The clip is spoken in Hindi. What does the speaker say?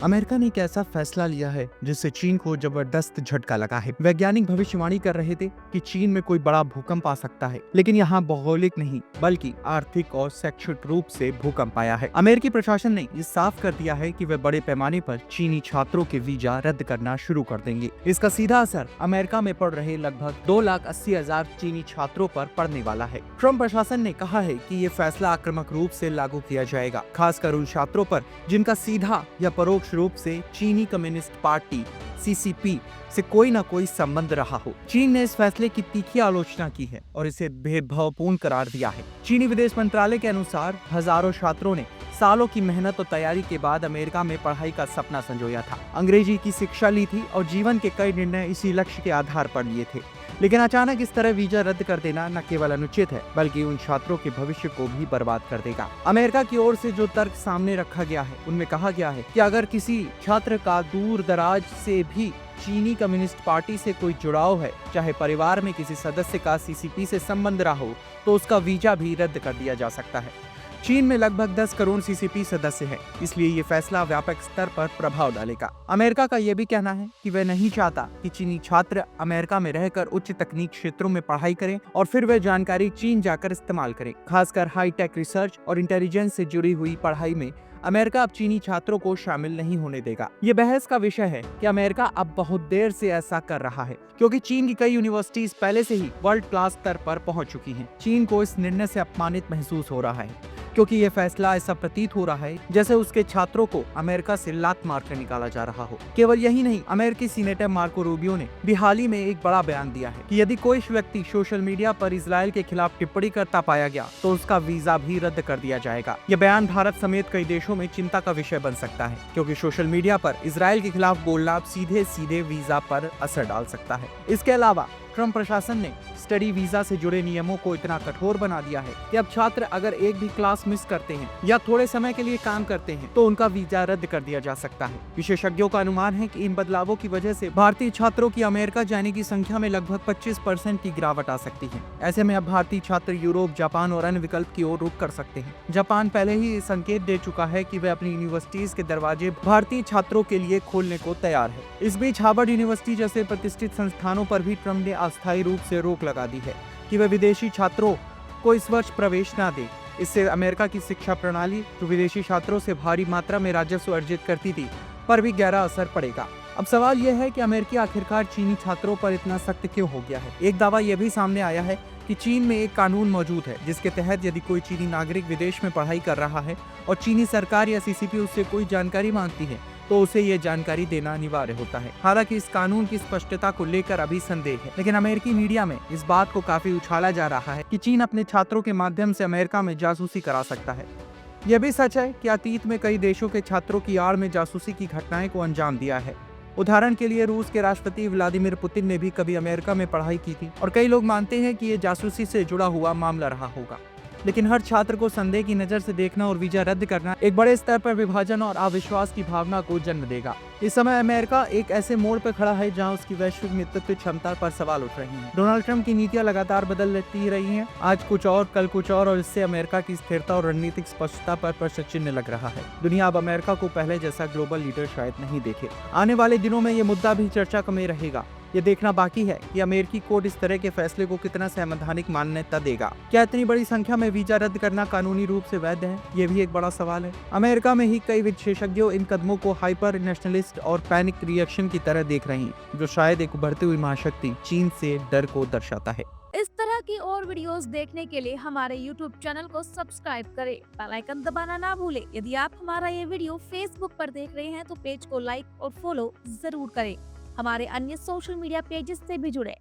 अमेरिका ने एक ऐसा फैसला लिया है जिससे चीन को जबरदस्त झटका लगा है। वैज्ञानिक भविष्यवाणी कर रहे थे कि चीन में कोई बड़ा भूकंप आ सकता है, लेकिन यहाँ भौगोलिक नहीं बल्कि आर्थिक और शैक्षिक रूप से भूकंप आया है। अमेरिकी प्रशासन ने ये साफ कर दिया है कि वे बड़े पैमाने पर चीनी छात्रों के वीजा रद्द करना शुरू कर देंगे। इसका सीधा असर अमेरिका में पढ़ रहे लगभग 2,80,000 चीनी छात्रों पर पड़ने वाला है। ट्रम्प प्रशासन ने कहा है कि ये फैसला आक्रामक रूप से लागू किया जाएगा, खासकर उन छात्रों पर जिनका सीधा या परोक्ष रूप से चीनी कम्युनिस्ट पार्टी CCP से कोई न कोई संबंध रहा हो। चीन ने इस फैसले की तीखी आलोचना की है और इसे भेदभावपूर्ण करार दिया है। चीनी विदेश मंत्रालय के अनुसार हजारों छात्रों ने सालों की मेहनत और तैयारी के बाद अमेरिका में पढ़ाई का सपना संजोया था, अंग्रेजी की शिक्षा ली थी और जीवन के कई निर्णय इसी लक्ष्य के आधार पर लिए थे। लेकिन अचानक इस तरह वीजा रद्द कर देना न केवल अनुचित है बल्कि उन छात्रों के भविष्य को भी बर्बाद कर देगा। अमेरिका की ओर से जो तर्क सामने रखा गया है उनमें कहा गया है कि अगर किसी छात्र का दूर दराज से भी चीनी कम्युनिस्ट पार्टी से कोई जुड़ाव है, चाहे परिवार में किसी सदस्य का CCP से संबंध रहा हो, तो उसका वीजा भी रद्द कर दिया जा सकता है। चीन में लगभग 10 करोड़ CCP सदस्य हैं, इसलिए ये फैसला व्यापक स्तर पर प्रभाव डालेगा। अमेरिका का यह भी कहना है कि वह नहीं चाहता कि चीनी छात्र अमेरिका में रहकर उच्च तकनीक क्षेत्रों में पढ़ाई करें और फिर वह जानकारी चीन जाकर इस्तेमाल करें। खासकर हाईटेक रिसर्च और इंटेलिजेंस से जुड़ी हुई पढ़ाई में अमेरिका अब चीनी छात्रों को शामिल नहीं होने देगा। ये बहस का विषय है कि अमेरिका अब बहुत देर से ऐसा कर रहा है, क्योंकि चीन की कई यूनिवर्सिटीज पहले से ही वर्ल्ड क्लास स्तर पर पहुंच चुकी हैं। चीन को इस निर्णय से अपमानित महसूस हो रहा है, क्योंकि ये फैसला ऐसा प्रतीत हो रहा है जैसे उसके छात्रों को अमेरिका से लात मार कर निकाला जा रहा हो। केवल यही नहीं, अमेरिकी सीनेटर मार्को रूबियो ने भी हाल ही में एक बड़ा बयान दिया है कि यदि कोई व्यक्ति सोशल मीडिया पर इजराइल के खिलाफ टिप्पणी करता पाया गया तो उसका वीजा भी रद्द कर दिया जाएगा। यह बयान भारत समेत कई देशों में चिंता का विषय बन सकता है, क्योंकि सोशल मीडिया पर इजराइल के खिलाफ बोलना सीधे सीधे वीजा पर असर डाल सकता है। इसके अलावा ट्रम्प प्रशासन ने स्टडी वीजा से जुड़े नियमों को इतना कठोर बना दिया है कि अब छात्र अगर एक भी क्लास मिस करते हैं या थोड़े समय के लिए काम करते हैं तो उनका वीजा रद्द कर दिया जा सकता है। विशेषज्ञों का अनुमान है कि इन बदलावों की वजह से भारतीय छात्रों की अमेरिका जाने की संख्या में लगभग 25% की गिरावट आ सकती है। ऐसे में अब भारतीय छात्र यूरोप, जापान और अन्य विकल्प की ओर रुख कर सकते हैं। जापान पहले ही संकेत दे चुका है कि वह अपनी यूनिवर्सिटीज के दरवाजे भारतीय छात्रों के लिए खोलने को तैयार है। इस बीच हार्वर्ड यूनिवर्सिटी जैसे प्रतिष्ठित संस्थानों पर भी ट्रम्प ने अस्थायी रूप से रोक लगा दी है कि वे विदेशी छात्रों को इस वर्ष प्रवेश न दें। इससे अमेरिका की शिक्षा प्रणाली, जो विदेशी छात्रों से भारी मात्रा में राजस्व अर्जित करती थी, पर भी गहरा असर पड़ेगा। अब सवाल यह है कि अमेरिकी आखिरकार चीनी छात्रों पर इतना सख्त क्यों हो गया है। एक दावा यह भी सामने आया है कि चीन में एक कानून मौजूद है जिसके तहत यदि कोई चीनी नागरिक विदेश में पढ़ाई कर रहा है और चीनी सरकार या CCP उससे कोई जानकारी मांगती है तो उसे ये जानकारी देना अनिवार्य होता है। हालांकि इस कानून की स्पष्टता को लेकर अभी संदेह है, लेकिन अमेरिकी मीडिया में इस बात को काफी उछाला जा रहा है कि चीन अपने छात्रों के माध्यम से अमेरिका में जासूसी करा सकता है। यह भी सच है कि अतीत में कई देशों के छात्रों की आड़ में जासूसी की घटनाएं को अंजाम दिया है। उदाहरण के लिए रूस के राष्ट्रपति व्लादिमीर पुतिन ने भी कभी अमेरिका में पढ़ाई की थी और कई लोग मानते हैं कि ये जासूसी से जुड़ा हुआ मामला रहा होगा। लेकिन हर छात्र को संदेह की नजर से देखना और वीजा रद्द करना एक बड़े स्तर पर विभाजन और अविश्वास की भावना को जन्म देगा। इस समय अमेरिका एक ऐसे मोड़ पर खड़ा है जहां उसकी वैश्विक नेतृत्व क्षमता पर सवाल उठ रहे हैं। डोनाल्ड ट्रंप की नीतियां लगातार बदलती रही हैं, आज कुछ और कल कुछ और इससे अमेरिका की स्थिरता और रणनीतिक स्पष्टता पर प्रश्न चिन्ह लग रहा है। दुनिया अब अमेरिका को पहले जैसा ग्लोबल लीडर शायद नहीं देखे। आने वाले दिनों में ये मुद्दा भी चर्चा में रहेगा। ये देखना बाकी है कि अमेरिकी कोर्ट इस तरह के फैसले को कितना संवैधानिक मान्यता देगा। क्या इतनी बड़ी संख्या में वीजा रद्द करना कानूनी रूप से वैध है, ये भी एक बड़ा सवाल है। अमेरिका में ही कई विशेषज्ञों इन कदमों को हाइपर नेशनलिस्ट और पैनिक रिएक्शन की तरह देख रहे हैं, जो शायद एक उभरती हुई महाशक्ति चीन से डर को दर्शाता है। इस तरह की और वीडियोस देखने के लिए हमारे YouTube चैनल को सब्सक्राइब करें, बेल आइकन दबाना ना भूलें। यदि आप हमारा ये वीडियो Facebook पर देख रहे हैं तो पेज को लाइक और फॉलो जरूर करें। हमारे अन्य सोशल मीडिया पेजेस से भी जुड़े।